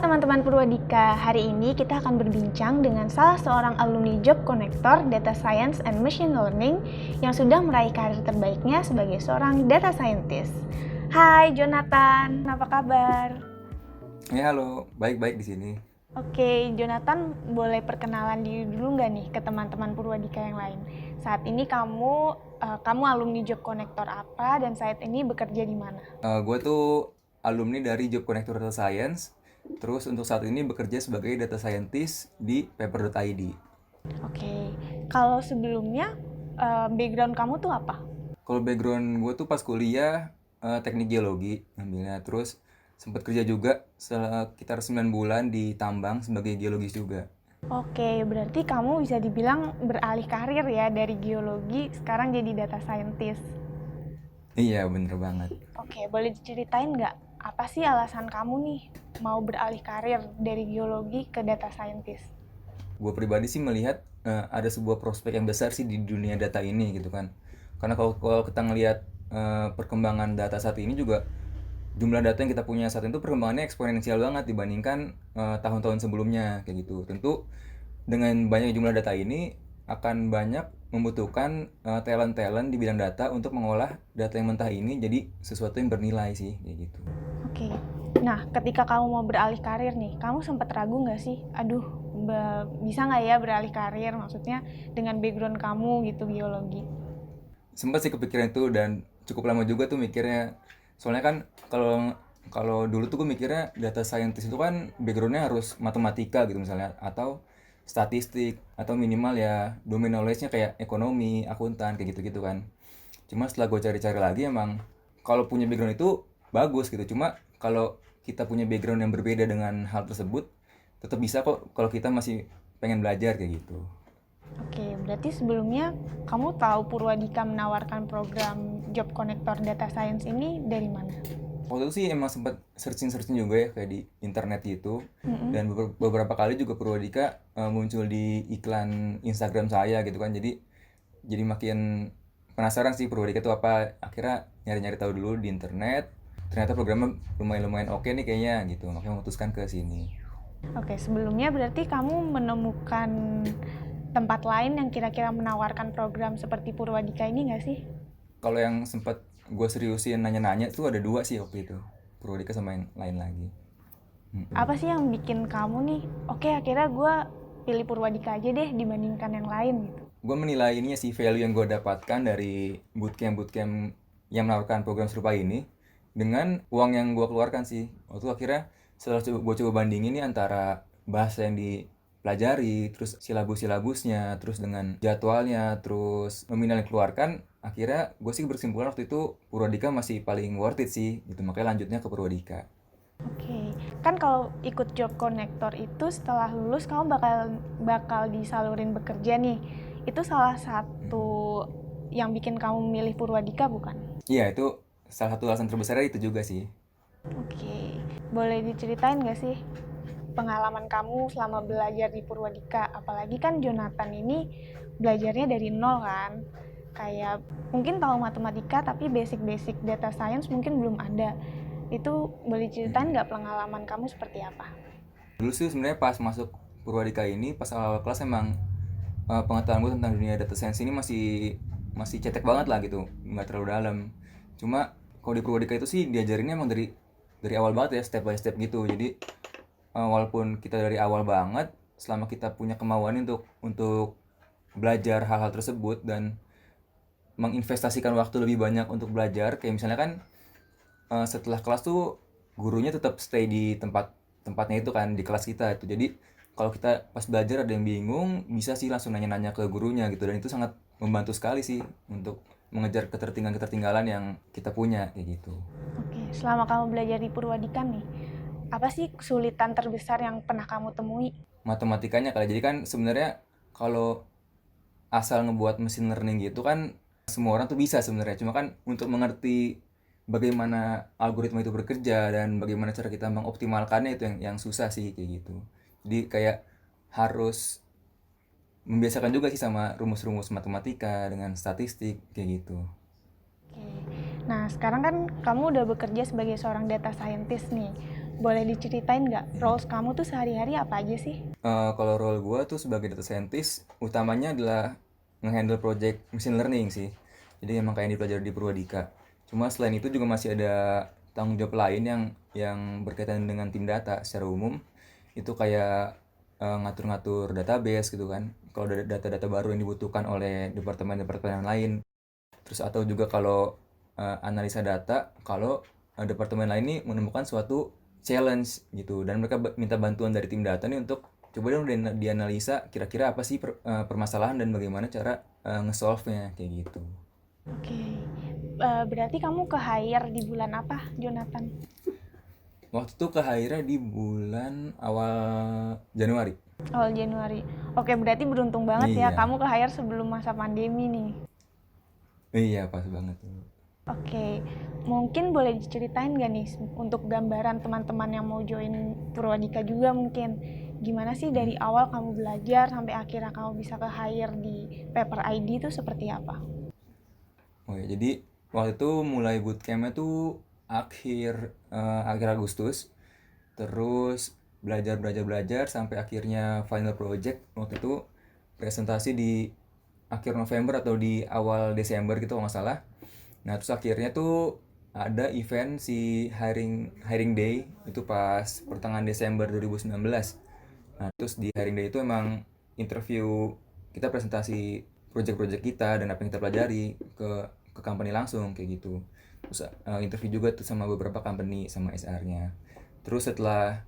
teman-teman Purwadika, hari ini kita akan berbincang dengan salah seorang alumni Job Connector Data Science and Machine Learning yang sudah meraih karir terbaiknya sebagai seorang data scientist. Hai Jonathan, apa kabar? Ya halo, baik-baik di sini. Oke, Jonathan boleh perkenalan diri dulu nggak nih ke teman-teman Purwadika yang lain? Saat ini kamu alumni Job Connector apa dan saat ini bekerja di mana? Gue tuh alumni dari Job Connector Data Science. Terus untuk saat ini bekerja sebagai data scientist di paper.id. Oke, kalau sebelumnya background kamu tuh apa? Kalau background gue tuh pas kuliah teknik geologi ngambilnya. Terus sempat kerja juga sekitar 9 bulan di tambang sebagai geologis juga. Oke, berarti kamu bisa dibilang beralih karir ya dari geologi sekarang jadi data scientist. Iya bener banget. Oke, boleh diceritain nggak apa sih alasan kamu nih mau beralih karir dari geologi ke data scientist? Gue pribadi sih melihat ada sebuah prospek yang besar sih di dunia data ini gitu kan. Karena kalau kita ngelihat perkembangan data saat ini juga jumlah data yang kita punya saat itu perkembangannya eksponensial banget dibandingkan tahun-tahun sebelumnya kayak gitu. Tentu dengan banyak jumlah data ini akan banyak membutuhkan talent-talent di bidang data untuk mengolah data yang mentah ini jadi sesuatu yang bernilai sih kayak gitu. Oke, nah ketika kamu mau beralih karir nih, kamu sempat ragu nggak sih? Aduh, bisa nggak ya beralih karir? Maksudnya dengan background kamu gitu geologi. Sempat sih kepikiran itu dan cukup lama juga tuh mikirnya. Soalnya kan kalau kalau dulu tuh gue mikirnya data scientist itu kan backgroundnya harus matematika gitu misalnya atau statistik atau minimal ya domain knowledge-nya kayak ekonomi, akuntan kayak gitu-gitu kan. Cuma setelah gue cari-cari lagi emang kalau punya background itu bagus gitu. Cuma kalau kita punya background yang berbeda dengan hal tersebut tetap bisa kok kalau kita masih pengen belajar kayak gitu. Oke, berarti sebelumnya kamu tahu Purwadika menawarkan program Job Connector Data Science ini dari mana? Waktu itu sih emang sempat searching-searching juga ya kayak di internet gitu. Mm-mm. Dan beberapa kali juga Purwadika muncul di iklan Instagram saya gitu kan. Jadi makin penasaran sih Purwadika itu apa. Akhirnya nyari-nyari tahu dulu di internet. Ternyata programnya lumayan-lumayan oke nih kayaknya gitu. Makanya memutuskan ke sini. Oke, sebelumnya berarti kamu menemukan tempat lain yang kira-kira menawarkan program seperti Purwadika ini nggak sih? Kalau yang sempat gue seriusin nanya-nanya tuh ada dua sih waktu itu. Purwadika sama yang lain lagi. Apa sih yang bikin kamu nih, oke akhirnya gue pilih Purwadika aja deh dibandingkan yang lain gitu? Gue menilai ininya sih value yang gue dapatkan dari bootcamp yang menawarkan program serupa ini dengan uang yang gue keluarkan sih. Waktu akhirnya setelah gue coba bandingin nih antara bahasa yang dipelajari, terus silabusnya, terus dengan jadwalnya, terus nominal yang keluarkan, akhirnya gue sih berkesimpulan waktu itu Purwadika masih paling worth it sih, gitu. Makanya lanjutnya ke Purwadika. Oke, kan kalau ikut Job Connector itu setelah lulus kamu bakal disalurin bekerja nih. Itu salah satu yang bikin kamu memilih Purwadika bukan? Iya, itu salah satu alasan terbesarnya itu juga sih. Oke, boleh diceritain nggak sih pengalaman kamu selama belajar di Purwadika? Apalagi kan Jonathan ini belajarnya dari nol kan? Kayak mungkin tahu matematika tapi basic-basic data science mungkin belum ada. Itu boleh ceritain nggak pengalaman kamu seperti apa? Dulu sih sebenarnya pas masuk Purwadika ini pas awal kelas emang pengetahuan gue tentang dunia data science ini masih masih cetek banget lah gitu, nggak terlalu dalam. Cuma kalau di Purwadika itu sih diajarinnya emang dari awal banget ya, step by step gitu. Jadi walaupun kita dari awal banget, selama kita punya kemauan untuk belajar hal-hal tersebut dan menginvestasikan waktu lebih banyak untuk belajar, kayak misalnya kan setelah kelas tuh gurunya tetap stay di tempatnya itu kan di kelas kita itu. Jadi kalau kita pas belajar ada yang bingung bisa sih langsung nanya-nanya ke gurunya gitu, dan itu sangat membantu sekali sih untuk mengejar ketertinggalan yang kita punya kayak gitu. Oke, selama kamu belajar di Purwadika nih, apa sih kesulitan terbesar yang pernah kamu temui? Matematikanya kali, jadi kan sebenarnya kalau asal ngebuat mesin learning gitu kan semua orang tuh bisa sebenarnya, cuma kan untuk mengerti bagaimana algoritma itu bekerja dan bagaimana cara kita mengoptimalkannya itu yang susah sih kayak gitu. Jadi kayak harus membiasakan juga sih sama rumus-rumus matematika dengan statistik kayak gitu. Oke. Nah, sekarang kan kamu udah bekerja sebagai seorang data scientist nih. Boleh diceritain nggak roles kamu tuh sehari-hari apa aja sih? Kalau role gue tuh sebagai data scientist, utamanya adalah nge-handle project machine learning sih. Jadi emang kayak yang dipelajari di Purwadika. Cuma selain itu juga masih ada tanggung jawab lain yang berkaitan dengan tim data secara umum. Itu kayak ngatur-ngatur database gitu kan. Kalau ada data-data baru yang dibutuhkan oleh departemen-departemen lain. Terus atau juga kalau analisa data, kalau departemen lain ini menemukan suatu challenge gitu dan mereka minta bantuan dari tim data nih untuk coba dong dianalisa kira-kira apa sih permasalahan dan bagaimana cara nge-solve-nya kayak gitu. Oke. Berarti kamu ke hire di bulan apa, Jonathan? Waktu itu ke Haira di bulan awal Januari. Awal Januari. Oke, berarti beruntung banget ya Iya. kamu ke hire sebelum masa pandemi nih. Iya, pas banget tuh. Oke, mungkin boleh diceritain nggak nih untuk gambaran teman-teman yang mau join Purwadika juga mungkin. Gimana sih dari awal kamu belajar sampai akhirnya kamu bisa ke hire di Paper ID itu seperti apa? Oh ya, jadi waktu itu mulai bootcampnya tuh akhir Agustus. Terus belajar sampai akhirnya final project waktu itu presentasi di akhir November atau di awal Desember gitu kalau nggak salah. Nah terus akhirnya tuh ada event si hiring day itu pas pertengahan Desember 2019. Nah terus di hiring day itu emang interview, kita presentasi project-project kita dan apa yang kita pelajari ke company langsung kayak gitu. Terus interview juga tuh sama beberapa company sama SR-nya. Terus setelah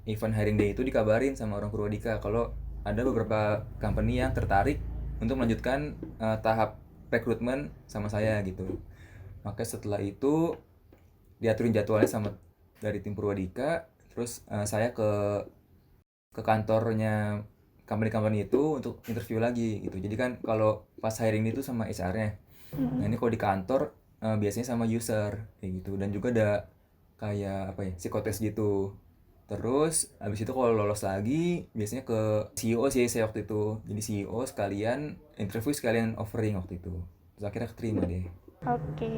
event hiring day itu dikabarin sama orang Purwadika kalau ada beberapa company yang tertarik untuk melanjutkan tahap rekrutmen sama saya gitu. Maka setelah itu diaturin jadwalnya sama dari tim Purwadika, terus saya ke kantornya company-company itu untuk interview lagi gitu. Jadi kan kalau pas hiring itu sama HR-nya. Nah ini kalau di kantor biasanya sama user kayak gitu, dan juga ada kayak apa ya, psikotes gitu. Terus habis itu kalau lolos lagi biasanya ke CEO sih saya waktu itu. Jadi CEO sekalian interview sekalian offering waktu itu. Terus akhirnya keterima deh. Oke.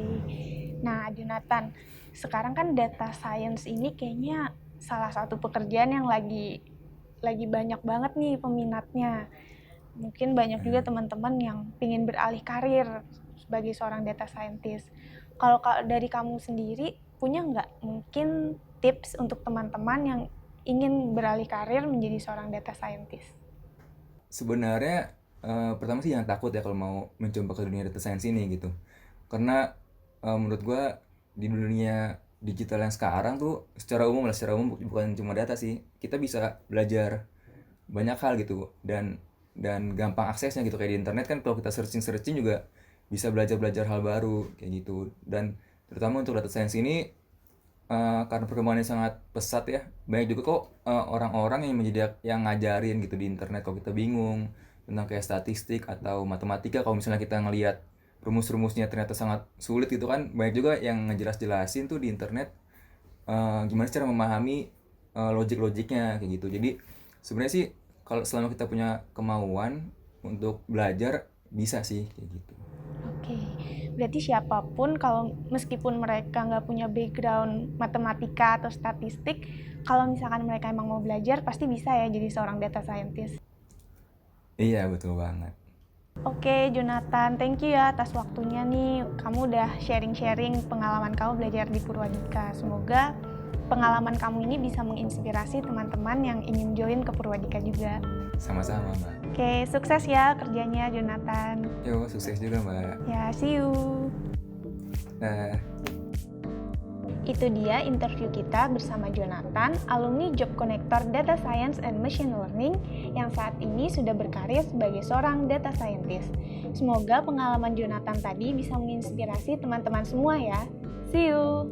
Nah, Jonathan, sekarang kan data science ini kayaknya salah satu pekerjaan yang lagi banyak banget nih peminatnya. Mungkin banyak juga teman-teman yang ingin beralih karir sebagai seorang data scientist. Kalau dari kamu sendiri, punya nggak mungkin tips untuk teman-teman yang ingin beralih karir menjadi seorang data scientist? Sebenarnya pertama sih jangan takut ya kalau mau mencoba ke dunia data science ini gitu. Karena menurut gua di dunia digital yang sekarang tuh secara umum bukan cuma data sih. Kita bisa belajar banyak hal gitu dan gampang aksesnya gitu, kayak di internet kan kalau kita searching juga bisa belajar hal baru kayak gitu. Dan terutama untuk data science ini karena perkembangannya sangat pesat ya, banyak juga kok orang-orang yang ngajarin gitu di internet kalau kita bingung tentang kayak statistik atau matematika. Kalau misalnya kita ngelihat rumus-rumusnya ternyata sangat sulit gitu kan, banyak juga yang ngejelas-jelasin tuh di internet gimana cara memahami logik-logiknya kayak gitu. Jadi sebenarnya sih kalau selama kita punya kemauan untuk belajar bisa sih kayak gitu. Oke, berarti siapapun kalau meskipun mereka nggak punya background matematika atau statistik, kalau misalkan mereka emang mau belajar, pasti bisa ya jadi seorang data scientist. Iya betul banget. Oke, Jonathan, thank you ya atas waktunya nih. Kamu udah sharing-sharing pengalaman kamu belajar di Purwadika. Semoga pengalaman kamu ini bisa menginspirasi teman-teman yang ingin join ke Purwadika juga. Sama-sama Mbak. Oke, sukses ya kerjanya, Jonathan. Yo sukses juga Mbak. Ya, see you. Nah. Itu dia interview kita bersama Jonathan, alumni Job Connector Data Science and Machine Learning yang saat ini sudah berkarir sebagai seorang data scientist. Semoga pengalaman Jonathan tadi bisa menginspirasi teman-teman semua ya. See you!